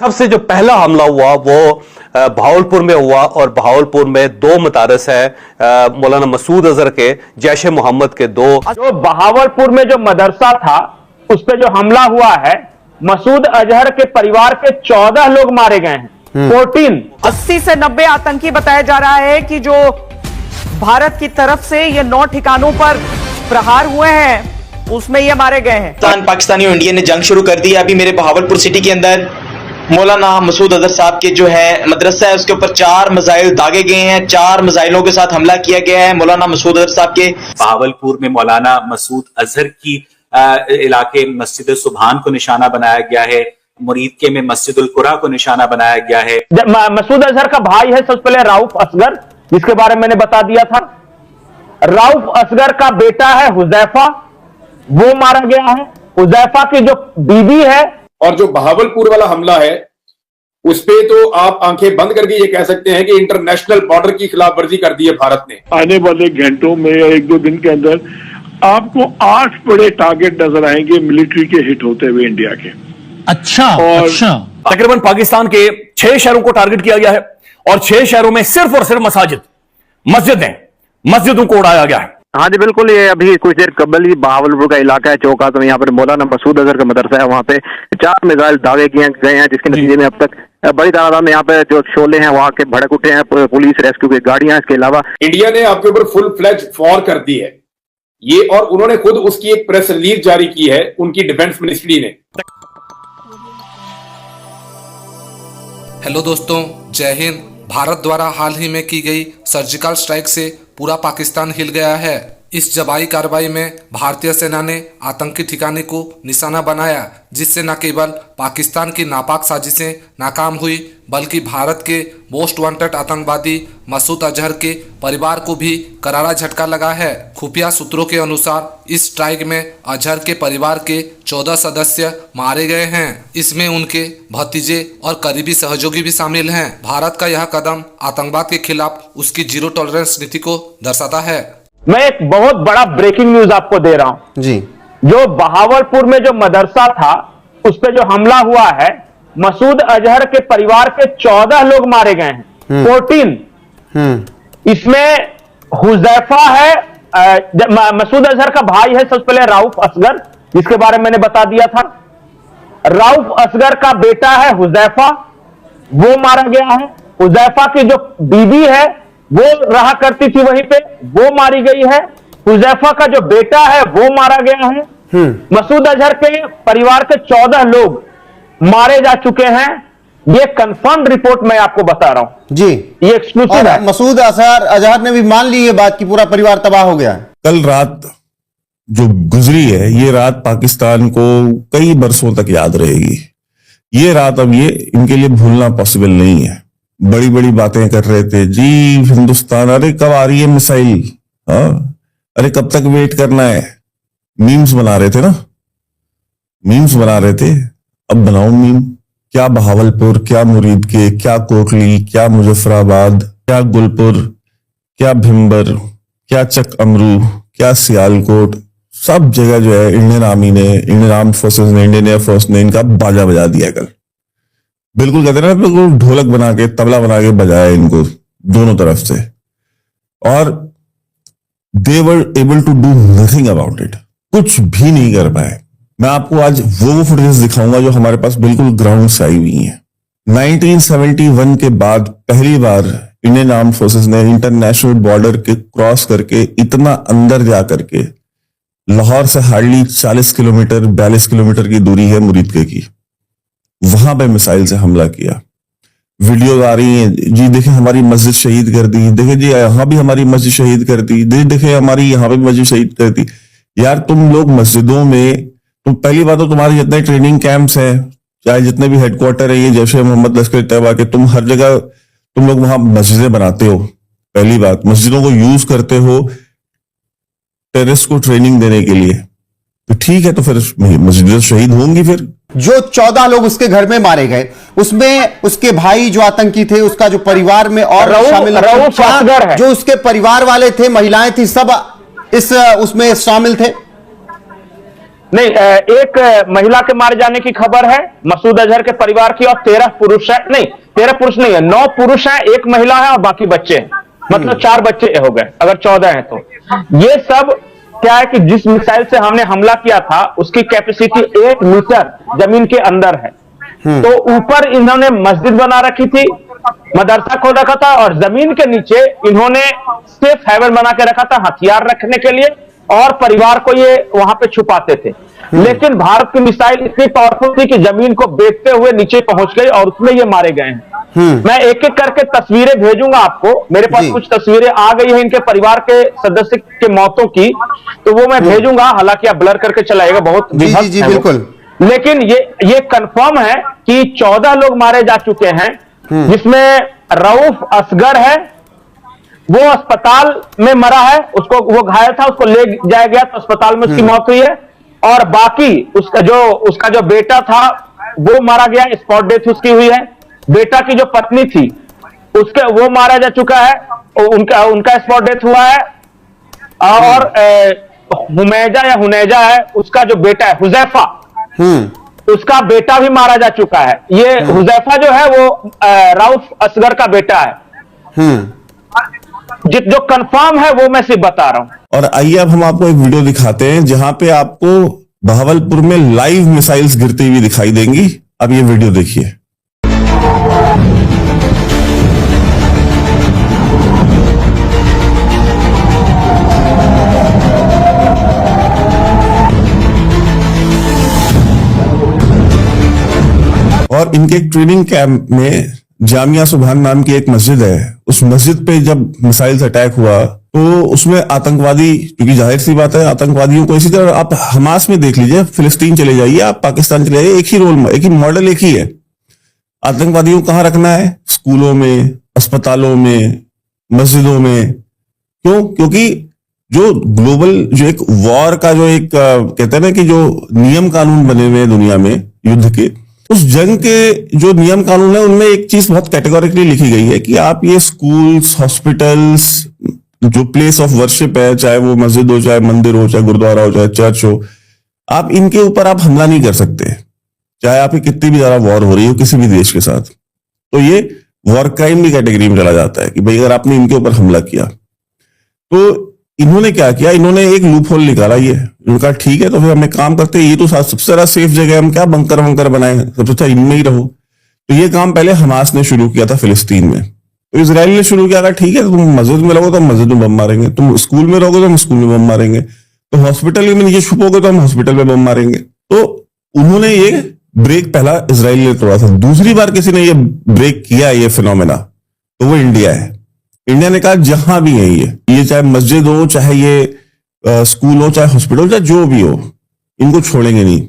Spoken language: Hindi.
सबसे जो पहला हमला हुआ वो भावलपुर में हुआ और भावलपुर में दो मदारस है मौलाना मसूद अजहर के, जैश ए मोहम्मद के दो। जो बहावलपुर में जो मदरसा था उस पे जो हमला हुआ है, मसूद अजहर के परिवार के 14 लोग मारे गए हैं। 80 से 90 आतंकी बताया जा रहा है कि जो भारत की तरफ से ये 9 ठिकानों पर प्रहार हुए हैं उसमें ये मारे गए हैं। पाकिस्तानी और इंडिया ने जंग शुरू कर दी है। अभी मेरे बहावलपुर सिटी के अंदर मौलाना मसूद अजहर साहब के जो है मदरसा है उसके ऊपर 4 मिसाइल दागे गए हैं। 4 मिसाइलों के साथ हमला किया गया है मौलाना मसूद अजहर साहब के। बहावलपुर में मौलाना मसूद अजहर की इलाके मस्जिद सुभान को निशाना बनाया गया है। मुरीद के में मस्जिदुल कुरा को निशाना बनाया गया है। मसूद अजहर का भाई है सबसे पहले राउफ असगर, जिसके बारे में मैंने बता दिया था। राउफ असगर का बेटा है हुजैफा, वो मारा गया है। हुजैफा की जो बीबी है। और जो बहावलपुर वाला हमला है उस पे तो आप आंखें बंद करके ये कह सकते हैं कि इंटरनेशनल बॉर्डर की खिलाफ वर्जी कर दी है भारत ने। आने वाले घंटों में या 1-2 दिन के अंदर आपको 8 बड़े टारगेट नजर आएंगे मिलिट्री के हिट होते हुए इंडिया के। अच्छा। तकरीबन पाकिस्तान के 6 शहरों को टारगेट किया गया है और 6 शहरों में सिर्फ और सिर्फ मस्जिदों को उड़ाया गया है। हाँ जी बिल्कुल, ये अभी कुछ देर कबल ही बहावलपुर का इलाका है चौका, तो यहाँ पर मौलाना मसूद अजहर का मदरसा है, वहाँ पे 4 मिसाइल दागे किए गए हैं, जिसके नतीजे में अब तक बड़ी तादाद में यहाँ पे जो शोले हैं वहाँ के भड़क उठे हैं। पुलिस रेस्क्यू की गाड़ियां, इसके अलावा इंडिया ने आपके ऊपर फुल फ्लैज वॉर कर दी है ये, और उन्होंने खुद उसकी एक प्रेस रिलीज जारी की है उनकी डिफेंस मिनिस्ट्री ने। हेलो दोस्तों, जय हिंद। भारत द्वारा हाल ही में की गई सर्जिकल स्ट्राइक से पूरा पाकिस्तान हिल गया है। इस जबाई कार्रवाई में भारतीय सेना ने आतंकी ठिकाने को निशाना बनाया, जिससे न केवल पाकिस्तान की नापाक साजिशें नाकाम हुई बल्कि भारत के मोस्ट वांटेड आतंकवादी मसूद अजहर के परिवार को भी करारा झटका लगा है। खुफिया सूत्रों के अनुसार इस स्ट्राइक में अजहर के परिवार के 14 सदस्य मारे गए हैं। इसमें उनके भतीजे और करीबी सहयोगी भी शामिल हैं। भारत का यह कदम आतंकवाद के खिलाफ उसकी जीरो टॉलरेंस नीति को दर्शाता है। मैं एक बहुत बड़ा ब्रेकिंग न्यूज आपको दे रहा हूं जी। जो बहावलपुर में जो मदरसा था उस पे जो हमला हुआ है, मसूद अजहर के परिवार के 14 लोग मारे गए हैं। 14 इसमें हुजैफा है, मसूद अजहर का भाई है सबसे पहले राउफ असगर, जिसके बारे में मैंने बता दिया था। राउफ असगर का बेटा है हुजैफा, वो मारा गया है। हुजैफा की जो बीबी है वो रहा करती थी वहीं पे, वो मारी गई है। हुजैफा का जो बेटा है वो मारा गया है। मसूद अजहर के परिवार के 14 लोग मारे जा चुके हैं। ये कंफर्म रिपोर्ट मैं आपको बता रहा हूं जी, ये एक्सक्लूसिव है। मसूद अजहर ने भी मान ली ये बात कि पूरा परिवार तबाह हो गया है। कल रात जो गुजरी है ये रात पाकिस्तान को कई बरसों तक याद रहेगी। ये रात अब ये इनके लिए भूलना पॉसिबल नहीं है। बड़ी बड़ी बातें कर रहे थे जी हिंदुस्तान, अरे कब आ रही है मिसाइल, अरे कब तक वेट करना है। मीम्स बना रहे थे ना, मीम्स बना रहे थे। अब बनाओ मीम। क्या बहावलपुर, क्या मुरीद के, क्या कोटली, क्या मुजफ्फराबाद, क्या गुलपुर, क्या भिम्बर, क्या चक अमरू, क्या सियालकोट, सब जगह जो है इंडियन आर्मी ने, इंडियन आर्म फोर्सेस ने, इंडियन एयरफोर्स ने इनका बाजा बजा दिया कल। बिल्कुल कहते हैं ना, बिल्कुल ढोलक बना के, तबला बना के बजाया इनको दोनों तरफ से, और they were able to do nothing about it. कुछ भी नहीं कर पाए। मैं आपको आज वो फुटेज दिखाऊंगा जो हमारे पास बिल्कुल ग्राउंड से आई हुई है। 1971 के बाद पहली बार इंडियन आर्म फोर्सेस ने इंटरनेशनल बॉर्डर के क्रॉस करके इतना अंदर जा करके, लाहौर से हार्डली 40 किलोमीटर 42 किलोमीटर की दूरी है मुरीदके की, वहां पे मिसाइल से हमला किया। वीडियो आ रही हैं जी, देखें हमारी मस्जिद शहीद कर दी, देखें जी यहां भी हमारी मस्जिद शहीद कर दी, देखें हमारी यहां पे भी मस्जिद शहीद कर दी। यार तुम लोग मस्जिदों में, तुम पहली बात तो तुम्हारे जितने ट्रेनिंग कैंप्स हैं, चाहे जितने भी हेडक्वार्टर है ये जैश ए मोहम्मद लश्कर तैयबा के, तुम हर जगह तुम लोग वहां मस्जिदें बनाते हो। पहली बात, मस्जिदों को यूज करते हो टेररिस्ट को ट्रेनिंग देने के लिए, तो ठीक है, तो फिर मस्जिदें शहीद होंगी। फिर जो 14 लोग उसके घर में मारे गए, उसमें उसके भाई जो आतंकी थे, उसका जो परिवार में और शामिल है, जो उसके परिवार वाले थे, महिलाएं थी, सब इस उसमें शामिल थे। नहीं, एक महिला के मारे जाने की खबर है मसूद अजहर के परिवार की, और 13 पुरुष है, नहीं 13 पुरुष नहीं है, 9 पुरुष हैं, 1 महिला है और बाकी बच्चे हैं, मतलब 4 बच्चे हो गए अगर 14 हैं तो। ये सब क्या है कि जिस मिसाइल से हमने हमला किया था उसकी कैपेसिटी 1 मीटर जमीन के अंदर है, तो ऊपर इन्होंने मस्जिद बना रखी थी, मदरसा खोल रखा था, और जमीन के नीचे इन्होंने सेफ हेवन बना के रखा था हथियार रखने के लिए, और परिवार को ये वहां पे छुपाते थे। लेकिन भारत की मिसाइल इतनी पावरफुल थी कि जमीन को बेचते हुए नीचे पहुंच गई और उसमें ये मारे गए हैं। मैं एक एक करके तस्वीरें भेजूंगा आपको, मेरे पास कुछ तस्वीरें आ गई हैं इनके परिवार के सदस्य के मौतों की, तो वो मैं भेजूंगा, हालांकि आप ब्लर करके चलाइएगा, बहुत विभत्स है बिल्कुल। लेकिन ये कंफर्म है कि 14 लोग मारे जा चुके हैं, जिसमें रऊफ असगर है, वो अस्पताल में मरा है, उसको वो घायल था, उसको ले जाया गया तो अस्पताल में उसकी मौत हुई है, और बाकी उसका जो बेटा था वो मारा गया, स्पॉट डेथ उसकी हुई है। बेटा की जो पत्नी थी वो मारा जा चुका है, उनका स्पॉट डेथ हुआ है, और हुमैजा या हुनैजा है उसका जो बेटा है, हुजैफा, उसका बेटा भी मारा जा चुका है। ये हुजैफा जो है वो रऊफ असगर का बेटा है। जो कंफर्म है वो मैं सिर्फ बता रहा हूं। और आइए अब हम आपको एक वीडियो दिखाते हैं जहां पे आपको बहावलपुर में लाइव मिसाइल्स गिरती हुई दिखाई देंगी। अब ये वीडियो देखिए। और इनके एक ट्रेनिंग कैंप में जामिया सुभान नाम की एक मस्जिद है, उस मस्जिद पे जब मिसाइल्स अटैक हुआ तो उसमें आतंकवादी, क्योंकि जाहिर सी बात है आतंकवादियों को, इसी तरह आप हमास में देख लीजिए, फिलिस्तीन चले जाइए, आप पाकिस्तान चले जाइए, एक ही रोल में, एक ही मॉडल एक ही है। आतंकवादियों को कहां रखना है? स्कूलों में, अस्पतालों में, मस्जिदों में। क्यों? क्योंकि जो ग्लोबल, जो एक वॉर का जो एक कहते हैं ना कि जो नियम कानून बने हुए हैं दुनिया में युद्ध के, उस जंग के जो नियम कानून है उनमें एक चीज बहुत कैटेगोरिकली लिखी गई है कि आप ये स्कूल्स, हॉस्पिटल्स, जो प्लेस ऑफ वर्शिप है, चाहे वो मस्जिद हो, चाहे मंदिर हो, चाहे गुरुद्वारा हो, चाहे चर्च हो, आप इनके ऊपर आप हमला नहीं कर सकते, चाहे आपकी कितनी भी ज्यादा वॉर हो रही हो किसी भी देश के साथ। तो ये वॉर क्राइम की कैटेगरी में चला जाता है कि भाई अगर आपने इनके ऊपर हमला किया। तो इन्होंने क्या किया, इन्होंने एक लूप होल निकाला, ये उनका ठीक है तो फिर हमें काम करते हैं, ये तो सबसे ज्यादा सेफ जगह है, हम क्या बंकर वंकर बनाए, सबसे अच्छा इनमें ही रहो। तो ये काम पहले हमास ने शुरू किया था फिलिस्तीन में, तो इजराइल ने शुरू किया था ठीक है, तुम मस्जिद में रहोगे तो मस्जिद में बम मारेंगे, तुम स्कूल में रहोगे तो हम स्कूल में बम मारेंगे, तो हॉस्पिटल में नीचे छुपोगे तो हम हॉस्पिटल में बम मारेंगे। तो उन्होंने ये ब्रेक पहला इजराइल ने तोड़ा था। दूसरी बार किसी ने ये ब्रेक किया ये फिनोमेना, तो वो इंडिया है। इंडिया ने कहा जहां भी है ये चाहे मस्जिद हो, चाहे ये स्कूल हो, चाहे हॉस्पिटल हो, चाहे जो भी हो, इनको छोड़ेंगे नहीं।